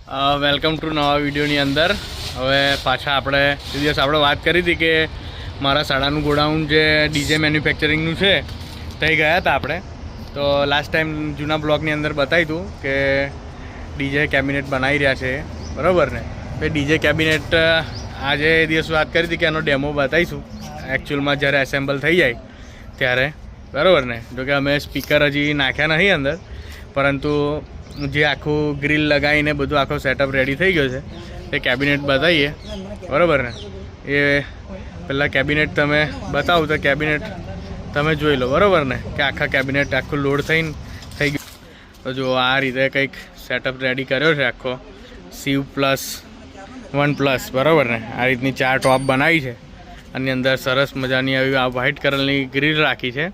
Welcome to નવા વિડીયોની અંદર હવે પાછા આપણે તે દિવસ આપણે વાત કરી હતી કે મારા શાળાનું ગોડાઉન જે ડીજે મેન્યુફેક્ચરિંગનું છે ત્યાં ગયા હતા આપણે. તો લાસ્ટ ટાઈમ જૂના બ્લોગની અંદર બતાવ્યું હતું કે ડીજે કેબિનેટ બનાવી રહ્યા છે, બરાબર ને. એ ડીજે કેબિનેટ આજે એ દિવસ વાત કરી હતી કે એનો ડેમો બતાવીશું એકચ્યુઅલમાં જ્યારે એસેમ્બલ થઈ જાય ત્યારે, બરાબર ને. જોકે અમે સ્પીકર હજી નાખ્યા નહીં અંદર, પરંતુ જે આખું ગ્રીલ લગાવીને બધું આખો સેટઅપ રેડી થઈ ગયો છે એ કેબિનેટ બતાવીએ, બરાબર ને. એ પહેલાં કેબિનેટ તમે બતાવું તો કેબિનેટ તમે જોઈ લો, બરાબર ને, કે આખા કેબિનેટ આખું લોડ થઈને થઈ ગયું. તો જો આ રીતે કંઈક સેટઅપ રેડી કર્યો છે આખો શિવ +1+, બરાબર ને. આ રીતની 4 ટોપ બનાવી છે. આની અંદર સરસ મજાની આવી આ વ્હાઇટ કલરની ગ્રીલ રાખી છે,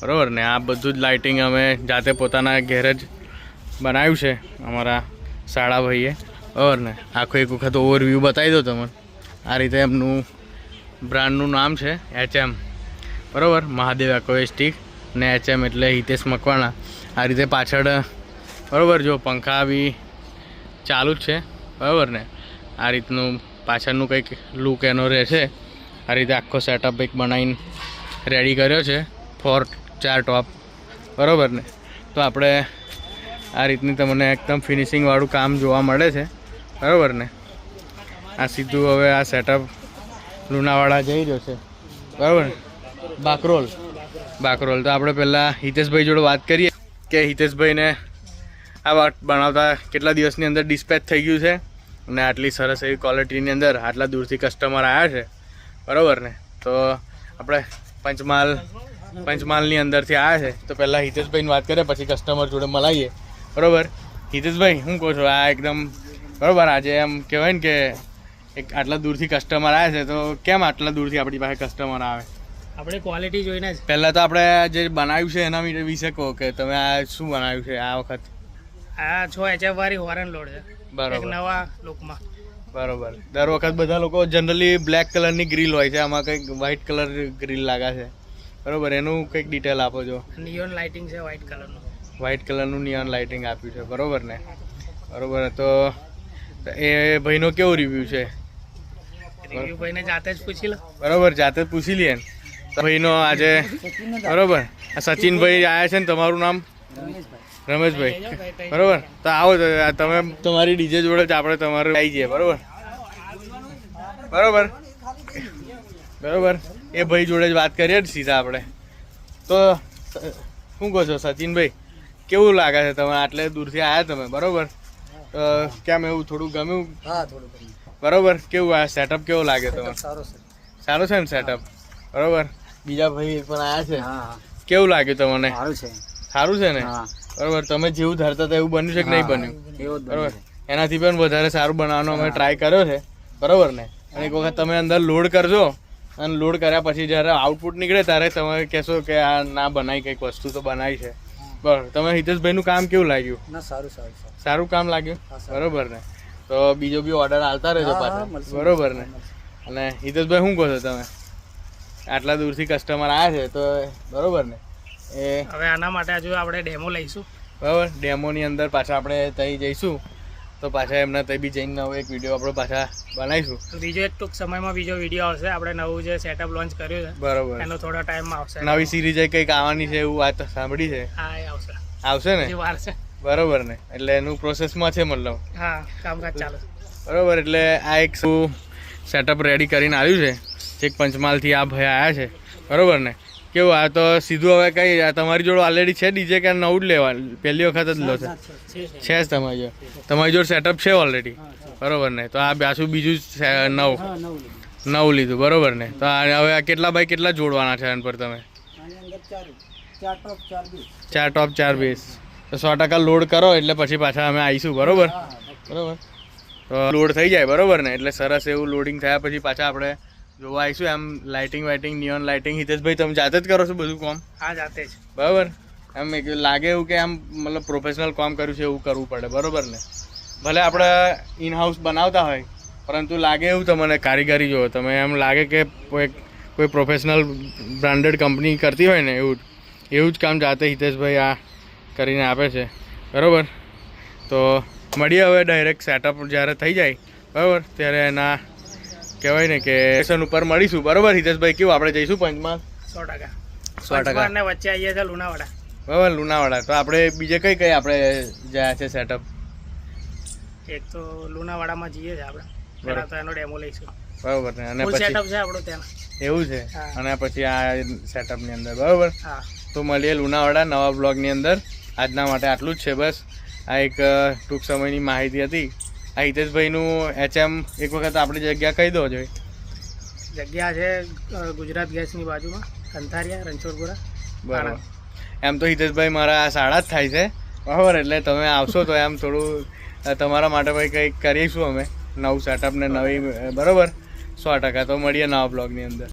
બરાબર ને. આ બધું જ લાઇટિંગ અમે જાતે પોતાના ઘેર જ બનાવ્યું છે અમારા શાળા ભાઈએ, બરાબર ને. આખું એક વખત ઓવરવ્યૂ બતાવી દો તમને. આ રીતે એમનું બ્રાન્ડનું નામ છે HM, બરાબર, મહાદેવ એક્વેસ્ટિક, ને HM એટલે હિતેશ મકવાણા. આ રીતે પાછળ, બરાબર, જો પંખા બી ચાલુ જ છે, બરાબર ને. આ રીતનું પાછળનું કંઈક લુક એનો રહેશે. આ રીતે આખો સેટઅપ એક બનાવીને રેડી કર્યો છે ફોર 4 ટોપ, બરાબર ને. તો આપણે આ રીતની તમને એકદમ ફિનિશિંગવાળું કામ જોવા મળે છે, બરાબર ને. આ સીધું હવે આ સેટઅપ લુણાવાડા જઈ રહ્યો છે, બરાબર ને. બાકરોલ. તો આપણે પહેલાં હિતેશભાઈ જોડે વાત કરીએ કે હિતેશભાઈને આ વાત બનાવતા કેટલા દિવસની અંદર ડિસ્પેચ થઈ ગયું છે અને આટલી સરસ એવી ક્વોલિટીની અંદર આટલા દૂરથી કસ્ટમર આવ્યા છે, બરાબર ને. તો આપણે પંચમહાલની અંદરથી આવ્યા છે. તો પહેલાં હિતેશભાઈની વાત કરીએ, પછી કસ્ટમર જોડે મળાવીએ, બરાબર. હિતેશભાઈ, શું કહો છો? આ એકદમ બરાબર, આજે એમ કહેવાય ને કે એક આટલા દૂરથી કસ્ટમર આવે છે, તો કેમ આટલા દૂરથી આપણી પાસે કસ્ટમર આવે? આપણે ક્વોલિટી જોઈને જ. પહેલાં તો આપણે જે બનાવ્યું છે એના વિશે કહો કે તમે આ શું બનાવ્યું છે આ વખત? આ 6 HF વાળી હોરન લોડ છે, બરાબર, નવા લુકમાં, બરાબર. દર વખત બધા લોકો જનરલી બ્લેક કલરની ગ્રીલ હોય છે, આમાં કંઈક વ્હાઇટ કલર ગ્રીલ લાગે છે, બરાબર. એનું કંઈક ડિટેલ આપો છો. નિયોન લાઇટિંગ છે વ્હાઇટ કલરનું. વ્હાઇટ કલરનું નિયોન લાઇટિંગ આપ્યું છે, બરાબર ને. બરાબર. તો એ ભાઈનો કેવો રિવ્યૂ છે? રિવ્યુ ભાઈને જાતે જ પૂછી લો, બરાબર, જાતે જ પૂછી લઈએ ને. તો ભાઈનો આજે, બરાબર, આ સચિનભાઈ આવ્યા છે ને, તમારું નામ? રમેશભાઈ, બરાબર. તો આવો તમે તમારી ડીજે જોડે જ આપણે તમારે આવી જઈએ, બરાબર, બરાબર, બરાબર. એ ભાઈ જોડે જ વાત કરીએ સીધા આપણે. તો શું કહો છો સચિનભાઈ, કેવું લાગે છે તમે આટલે દૂરથી આવ્યા તમે, બરાબર? કેમ એવું થોડું ગમ્યું? હા, થોડું ગમ્યું, બરાબર. કેવું આ સેટઅપ કેવો લાગે તમને? સારું છે ને સેટઅપ, બરાબર. બીજા ભાઈ પણ આવ્યા છે, હા. કેવું લાગ્યું તમને? સારું છે ને, હા. બરાબર. તમે જેવું ધારતા હતા એવું બન્યું છે કે નહીં બન્યું? બરાબર. એનાથી પણ વધારે સારું બનાવવાનો અમે ટ્રાય કર્યો છે, બરાબર ને. અને એક વખત તમે અંદર લોડ કરજો અને લોડ કર્યા પછી જ્યારે આઉટપુટ નીકળે ત્યારે તમે કહેશો કે આ ના બનાવી, કંઈક વસ્તુ તો બનાવી છે, બરાબર. તમે હિતેશભાઈનું કામ કેવું લાગ્યું? સારું કામ લાગ્યું, બરાબર ને. તો બીજો બી ઓર્ડર આવતા રહેજો પાછા, બરાબર ને. અને હિતેશભાઈ, શું કહો છો તમે? આટલા દૂરથી કસ્ટમર આવ્યા છે તો, બરાબર ને. એ હવે આના માટે હજુ આપણે ડેમો લઈશું, બરાબર. ડેમોની અંદર પાછા આપણે ત્યાં જઈશું, તો પાછા એમના ત્યાં બી જઈને નવો એક વિડીયો આપણે પાછા બનાવીશું. બીજો એક ટૂંક સમયમાં બીજો વિડીયો આવશે. આપણે નવું જે સેટઅપ લોન્ચ કર્યું છે, બરાબર, એનો થોડા ટાઈમમાં આવશે. નવી સિરીઝ કંઈક આવવાની છે એવું વાત સાંભળી છે. હા, એ આવશે ને? વાર છે, બરાબર ને. એટલે એનું પ્રોસેસમાં છે, મતલબ. હા, કામકાજ ચાલુ, બરાબર. એટલે આ એક શું સેટઅપ રેડી કરીને આવ્યું છે. એક પંચમહાલથી આ ભાઈ આવ્યા છે, બરાબર ને. કેવું આ તો સીધું હવે કઈ તમારી જોડે ઓલરેડી છે ડીજે કે નવું જ લેવા? પહેલી વખત જ લો છે? છે જ તમારી જોડે સેટઅપ છે ઓલરેડી, બરાબર ને. તો આ બીજું નવું લીધું, બરાબર ને. તો હવે કેટલા બાય કેટલા જોડવાના છે એના પર તમે? 4 ટોપ 4 બેઝ. તો 100% લોડ કરો એટલે પછી પાછા અમે આવીશું, બરાબર, બરાબર. તો લોડ થઈ જાય, બરાબર ને. એટલે સરસ એવું લોડિંગ થયા પછી પાછા આપણે જોવા આવીશું. એમ લાઇટિંગ નિયોન લાઇટિંગ હિતેશભાઈ તમે જાતે જ કરો છો બધું કામ? હા, જાતે જ, બરાબર. એમ લાગે એવું કે આમ મતલબ પ્રોફેશનલ કામ કર્યું છે એવું કરવું પડે, બરાબર ને. ભલે આપણે ઇન હાઉસ બનાવતા હોય, પરંતુ લાગે એવું તમને કારીગરી જુઓ તમે, એમ લાગે કે કોઈ પ્રોફેશનલ બ્રાન્ડેડ કંપની કરતી હોય ને એવું જ કામ જાતે હિતેશભાઈ આ કરીને આપે છે, બરાબર. તો મળીએ હવે ડાયરેક્ટ સેટઅપ જ્યારે થઈ જાય બરાબર ત્યારે એના કહેવાય ને કે સ્ટેશન ઉપર મળીશું બરાબર હિતેશભાઈ કેવું આપણે જઈશું પંચમહાલ 100%. 100%. પંચમહાલ ને વચ્ચે આવીએ છે લુણાવાડા. બરાબર લુણાવાડા તો આપણે બીજે કઈ કઈ આપણે ગયા છે સેટઅપ એક તો લુણાવાડામાં જઈએ છે આપણે. પહેલા તો એનો ડેમો લઈશું. બરાબર ને અને ફૂલ પછી સેટઅપ છે આપણું ત્યાં. એવું છે હા. અને પછી આ સેટઅપની અંદર બરાબર હા. તો મળીએ લુણાવાડા નવા બ્લોગની અંદર આજના માટે આટલું જ છે બસ આ એક ટૂંક સમયની માહિતી હતી આ હિતેશભાઈનું HM એક વખત આપણી જગ્યા કહી દો જોઈએ જગ્યા છે ગુજરાત ગેસની બાજુમાં કંથારિયા રણછોડપુરા. બરાબર એમ તો હિતેશભાઈ મારા આ શાળા જ થાય છે બરાબર એટલે તમે આવશો તો એમ થોડું તમારા માટે ભાઈ કંઈક કરીશું અમે નવું સેટઅપ ને નવી બરાબર 100% તો મળીએ નવા બ્લોગની અંદર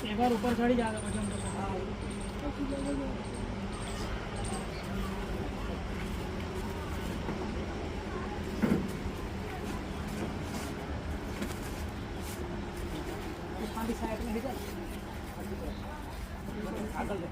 એક વાર ઉપર ચડી જાય પછી આગળ